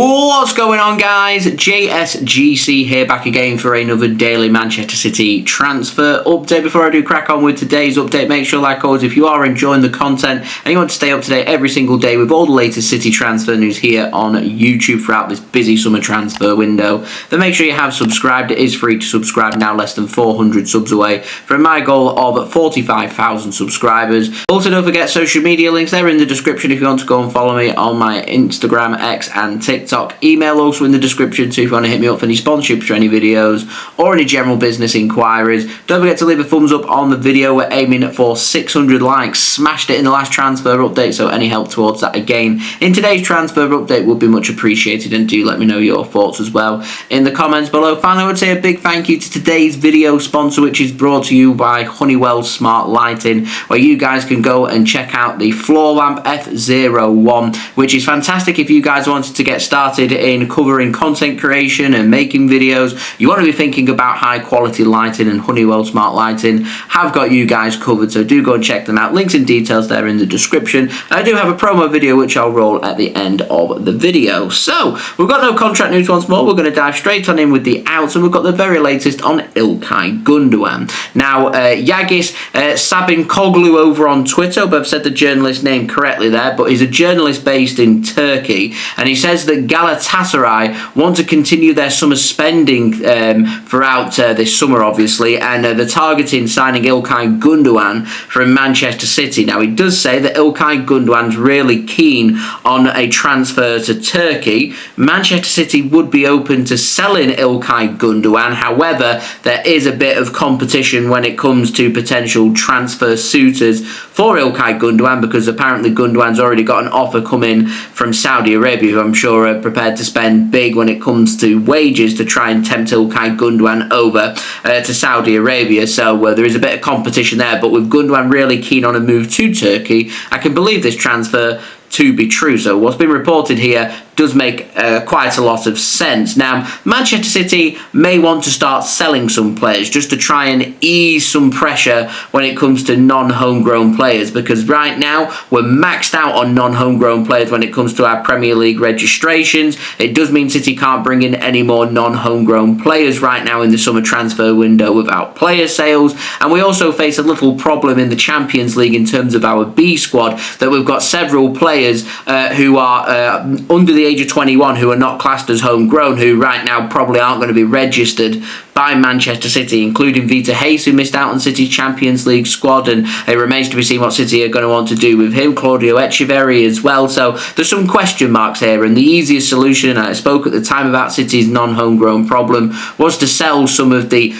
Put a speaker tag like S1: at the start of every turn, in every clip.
S1: What's going on, guys? JSGC here, back again for another daily Manchester City transfer update. Before I do crack on with today's update, make sure, like always, if you are enjoying the content and you want to stay up to date every single day with all the latest City transfer news here on YouTube throughout this busy summer transfer window, then make sure you have subscribed. It is free to subscribe, now less than 400 subs away from my goal of 45,000 subscribers. Also, don't forget social media links, they're in the description if you want to go and follow me on my Instagram, X and TikTok. Email also in the description too if you want to hit me up for any sponsorships for any videos or any general business inquiries. Don't forget to leave a thumbs up on the video. We're aiming for 600 likes. Smashed it in the last transfer update, so any help towards that again in today's transfer update would be much appreciated, and do let me know your thoughts as well in the comments below. Finally, I would say a big thank you to today's video sponsor, which is brought to you by Honeywell Smart Lighting, where you guys can go and check out the floor lamp F01, which is fantastic if you guys wanted to get started in covering content creation and making videos. You want to be thinking about high quality lighting, and Honeywell Smart Lighting have got you guys covered, so do go and check them out. Links and details there in the description. I do have a promo video which I'll roll at the end of the video. So we've got no contract news once more. We're going to dive straight on in with the outs, and we've got the very latest on Ilkay Gundogan. Now Yagiz Sabuncuoglu over on Twitter, but I've said the journalist name correctly there, but he's a journalist based in Turkey, and he says that Galatasaray want to continue their summer spending throughout this summer, obviously, and they're targeting signing Ilkay Gundogan from Manchester City. Now, he does say that Ilkay Gundogan's really keen on a transfer to Turkey. Manchester City would be open to selling Ilkay Gundogan. However, there is a bit of competition when it comes to potential transfer suitors for Ilkay Gundogan, because apparently Gundogan's already got an offer coming from Saudi Arabia, who I'm sure are prepared to spend big when it comes to wages to try and tempt Ilkay Gundogan over to Saudi Arabia. So there is a bit of competition there, but with Gundogan really keen on a move to Turkey, I can believe this transfer to be true. So what's been reported here does make quite a lot of sense. Now, Manchester City may want to start selling some players just to try and ease some pressure when it comes to non-homegrown players, because right now we're maxed out on non-homegrown players when it comes to our Premier League registrations. It does mean City can't bring in any more non-homegrown players right now in the summer transfer window without player sales, and we also face a little problem in the Champions League in terms of our B squad, that we've got several players who are under the age of 21 who are not classed as homegrown, who right now probably aren't going to be registered by Manchester City, including Vita Hayes, who missed out on City's Champions League squad, and it remains to be seen what City are going to want to do with him. Claudio Echeverri as well. So there's some question marks here, and the easiest solution, and I spoke at the time about City's non-homegrown problem, was to sell some of the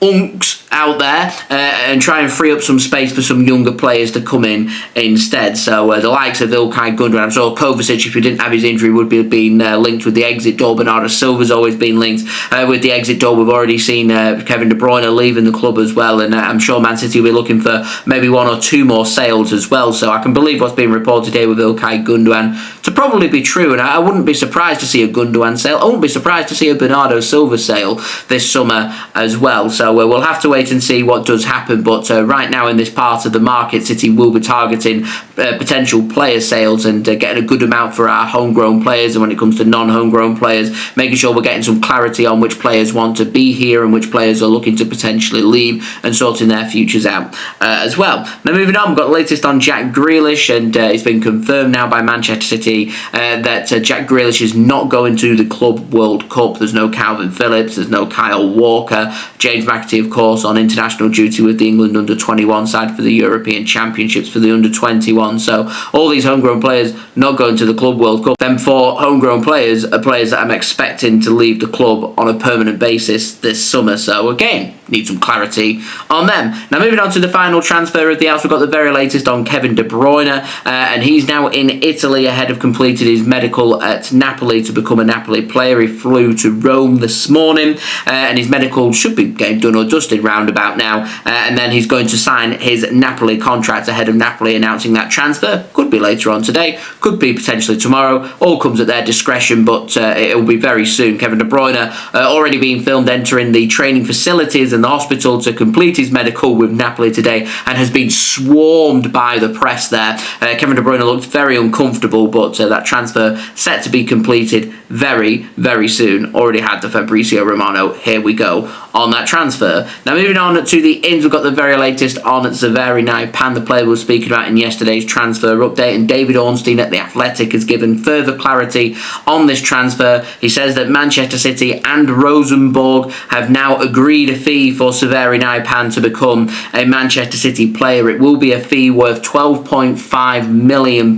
S1: unks out there and try and free up some space for some younger players to come in instead. So the likes of Ilkay Gundogan, I'm sure Kovacic, if he didn't have his injury, would be been linked with the exit door. Bernardo Silva's always been linked with the exit door. We've already seen Kevin De Bruyne leaving the club as well, and I'm sure Man City will be looking for maybe one or two more sales as well. So I can believe what's being reported here with Ilkay Gundogan to probably be true, and I wouldn't be surprised to see a Gundogan sale. I wouldn't be surprised to see a Bernardo Silva sale this summer as well. So we'll have to wait and see what does happen, but right now in this part of the market, City will be targeting potential player sales and getting a good amount for our homegrown players, and when it comes to non-homegrown players, making sure we're getting some clarity on which players want to be here and which players are looking to potentially leave, and sorting their futures out as well. Now, moving on, we've got the latest on Jack Grealish, and it's been confirmed now by Manchester City that Jack Grealish is not going to the Club World Cup. There's no Calvin Phillips, there's no Kyle Walker. James McAtee, of course, on international duty with the England under-21 side for the European Championships for the under-21. So all these homegrown players not going to the Club World Cup. Then for homegrown players are players that I'm expecting to leave the club on a permanent basis this summer. So again, need some clarity on them. Now, moving on to the final transfer of the house, we've got the very latest on Kevin De Bruyne, and he's now in Italy ahead of completing his medical at Napoli to become a Napoli player. He flew to Rome this morning, and his medical should be getting done or dusted round about now, and then he's going to sign his Napoli contract ahead of Napoli announcing that transfer. Could be later on today, could be potentially tomorrow, all comes at their discretion, but it will be very soon. Kevin De Bruyne already being filmed entering the training facilities and in the hospital to complete his medical with Napoli today and has been swarmed by the press there. Kevin De Bruyne looked very uncomfortable, but that transfer set to be completed very, very soon. Already had the Fabrizio Romano. Here we go on that transfer. Now moving on to the ins, we've got the very latest on Sverre Nypan, the player we were speaking about in yesterday's transfer update, and David Ornstein at The Athletic has given further clarity on this transfer. He says that Manchester City and Rosenborg have now agreed a fee for Sverre Nypan to become a Manchester City player. It will be a fee worth £12.5 million.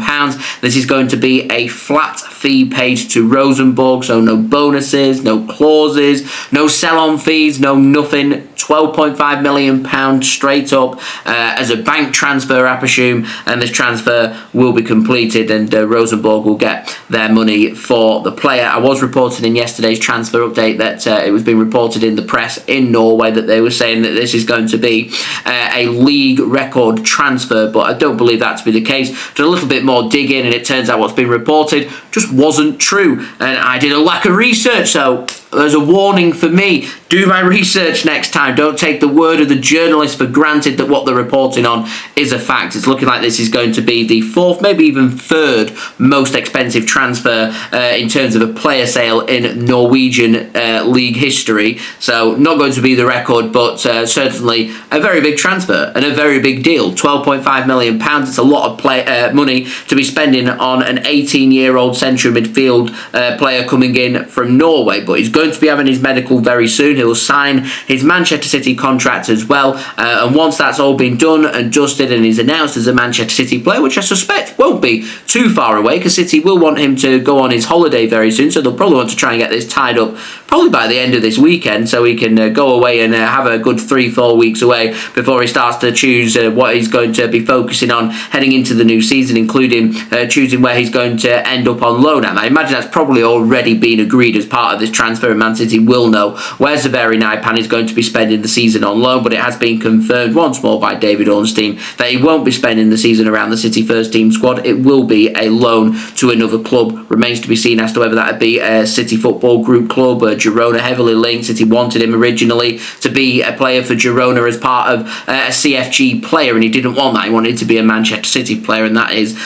S1: This is going to be a flat fee paid to Rosenborg, so no bonuses, no clauses, no sell-on fees, no nothing. £12.5 million straight up as a bank transfer, I presume, and this transfer will be completed and Rosenborg will get their money for the player. I was reporting in yesterday's transfer update that it was being reported in the press in Norway that they were saying that this is going to be a league record transfer, but I don't believe that to be the case. Did a little bit more digging and it turns out what's been reported just wasn't true, and I did a lack of research, so there's a warning for me. Do my research next time. Don't take the word of the journalist for granted that what they're reporting on is a fact. It's looking like this is going to be the fourth, maybe even third most expensive transfer in terms of a player sale in Norwegian league history. So not going to be the record, but certainly a very big transfer and a very big deal. £12.5 million. It's a lot of money to be spending on an 18-year-old central midfield player coming in from Norway, but he's going to be having his medical very soon. He'll sign his Manchester City contract as well, and once that's all been done and dusted and he's announced as a Manchester City player, which I suspect won't be too far away because City will want him to go on his holiday very soon, so they'll probably want to try and get this tied up probably by the end of this weekend so he can go away and have a good 3-4 weeks away before he starts to choose what he's going to be focusing on heading into the new season, including choosing where he's going to end up on loan at. I imagine that's probably already been agreed as part of this transfer, and Man City will know where Sverre Nypan is going to be spending the season on loan, but it has been confirmed once more by David Ornstein that he won't be spending the season around the City first team squad. It will be a loan to another club. Remains to be seen as to whether that would be a City Football Group club. Girona heavily linked. City wanted him originally to be a player for Girona as part of a CFG player, and he didn't want that. He wanted to be a Manchester City player, and that is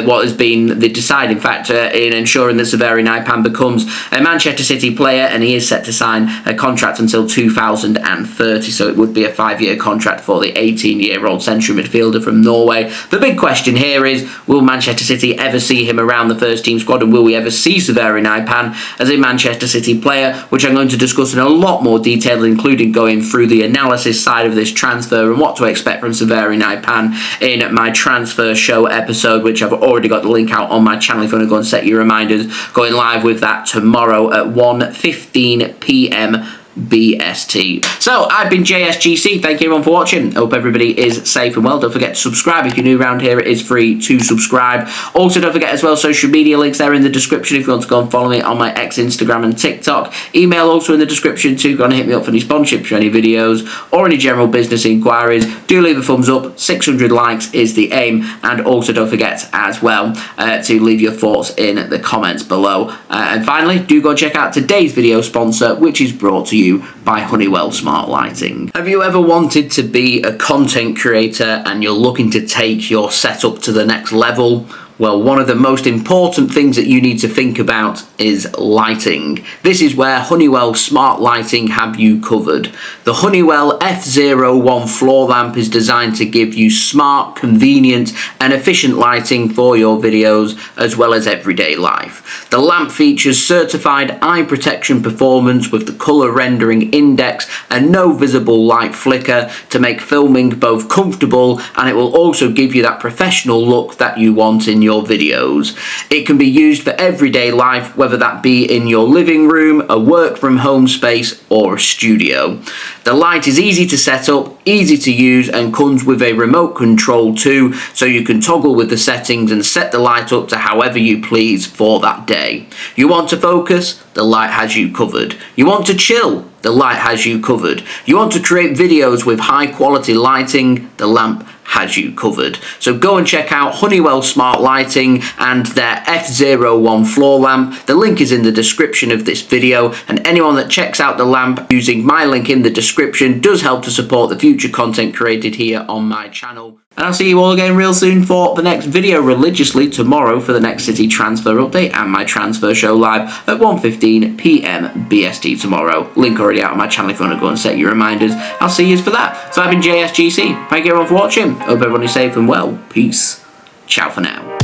S1: what has been the deciding factor in ensuring that Sverre Nypan becomes a Manchester City player, and he is set to sign a contract until 2030, so it would be a 5-year contract for the 18-year-old central midfielder from Norway. The big question here is, will Manchester City ever see him around the first team squad, and will we ever see Sverre Nypan as a Manchester City player, which I'm going to discuss in a lot more detail, including going through the analysis side of this transfer and what to expect from Sverre Nypan in my transfer show episode, which I've already got the link out on my channel if you want to go and set your reminders. Going live with that tomorrow at 1:15 p.m. BST. So I've been JSGC. Thank you everyone for watching. Hope everybody is safe and well. Don't forget to subscribe if you're new around here. It is free to subscribe. Also don't forget as well, social media links there in the description if you want to go and follow me on my X, Instagram and TikTok. Email also in the description too. Go and hit me up for any sponsorships for any videos or any general business inquiries. Do leave a thumbs up. 600 likes is the aim, and also don't forget as well to leave your thoughts in the comments below. And finally, do go check out today's video sponsor, which is brought to you by Honeywell Smart Lighting. Have you ever wanted to be a content creator and you're looking to take your setup to the next level? Well, one of the most important things that you need to think about is lighting. This is where Honeywell Smart Lighting have you covered. The Honeywell F01 floor lamp is designed to give you smart, convenient and efficient lighting for your videos as well as everyday life. The lamp features certified eye protection performance with the colour rendering index and no visible light flicker to make filming both comfortable, and it will also give you that professional look that you want in your videos. It can be used for everyday life, whether that be in your living room, a work from home space or a studio. The light is easy to set up, easy to use and comes with a remote control too, so you can toggle with the settings and set the light up to however you please for that day. You want to focus? The light has you covered. You want to chill? The light has you covered. You want to create videos with high quality lighting? The lamp has you covered. So go and check out Honeywell Smart Lighting and their F01 floor lamp. The link is in the description of this video, and anyone that checks out the lamp using my link in the description does help to support the future content created here on my channel. And I'll see you all again real soon for the next video religiously tomorrow for the next City transfer update and my transfer show live at 1:15 PM BST tomorrow. Link already out on my channel if you want to go and set your reminders. I'll see you for that. So I've been JSGC. Thank you everyone for watching. Hope everyone is safe and well. Peace. Ciao for now.